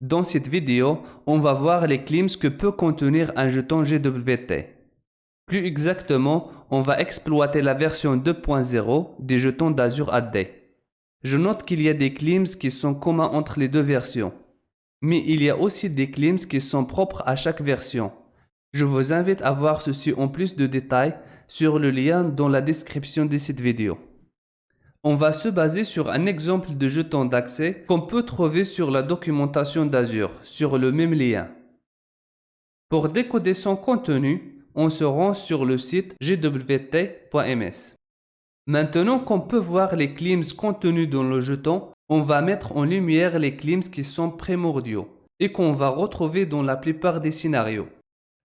Dans cette vidéo, on va voir les claims que peut contenir un jeton GWT. Plus exactement, on va exploiter la version 2.0 des jetons d'Azure AD. Je note qu'il y a des claims qui sont communs entre les deux versions. Mais il y a aussi des claims qui sont propres à chaque version. Je vous invite à voir ceci en plus de détails sur le lien dans la description de cette vidéo. On va se baser sur un exemple de jeton d'accès qu'on peut trouver sur la documentation d'Azure, sur le même lien. Pour décoder son contenu, on se rend sur le site gwt.ms. Maintenant qu'on peut voir les claims contenus dans le jeton, on va mettre en lumière les claims qui sont primordiaux et qu'on va retrouver dans la plupart des scénarios.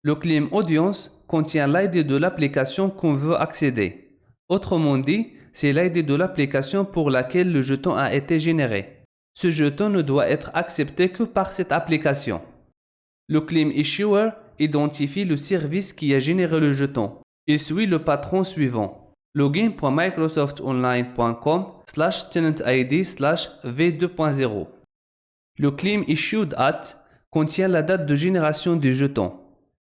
Le claim Audience contient l'ID de l'application qu'on veut accéder. Autrement dit, c'est l'ID de l'application pour laquelle le jeton a été généré. Ce jeton ne doit être accepté que par cette application. Le claim Issuer identifie le service qui a généré le jeton. Il suit le patron suivant: login.microsoft.online.com/tenantid/v2.0. Le claim Issued at contient la date de génération du jeton.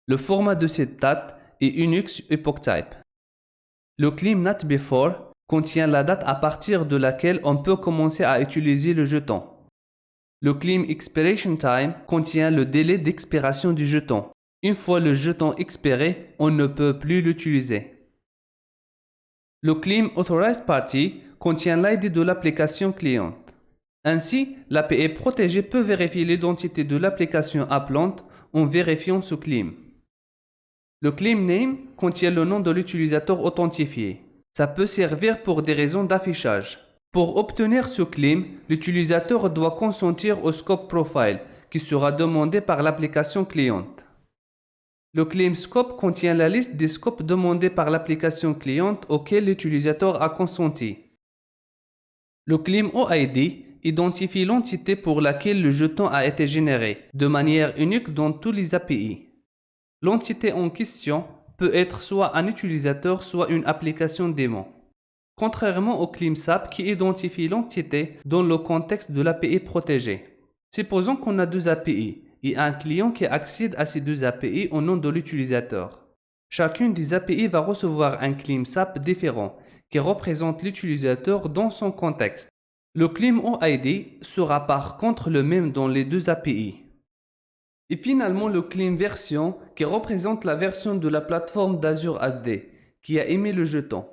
Le format de cette date est Unix Epoch Type. Le claim NatBefore contient la date à partir de laquelle on peut commencer à utiliser le jeton. Le claim Expiration Time contient le délai d'expiration du jeton. Une fois le jeton expiré, on ne peut plus l'utiliser. Le claim Authorized Party contient l'ID de l'application cliente. Ainsi, l'API protégée peut vérifier l'identité de l'application appelante en vérifiant ce claim. Le claim Name contient le nom de l'utilisateur authentifié. Ça peut servir pour des raisons d'affichage. Pour obtenir ce claim, l'utilisateur doit consentir au Scope Profile qui sera demandé par l'application cliente. Le claim Scope contient la liste des scopes demandés par l'application cliente auxquels l'utilisateur a consenti. Le claim OID identifie l'entité pour laquelle le jeton a été généré, de manière unique dans tous les API. L'entité en question peut être soit un utilisateur, soit une application démon. Contrairement au claim SAP qui identifie l'entité dans le contexte de l'API protégée. Supposons qu'on a deux API et un client qui accède à ces deux API au nom de l'utilisateur. Chacune des API va recevoir un claim SAP différent qui représente l'utilisateur dans son contexte. Le claim OID sera par contre le même dans les deux API. Et finalement, le claim version qui représente la version de la plateforme d'Azure AD qui a émis le jeton.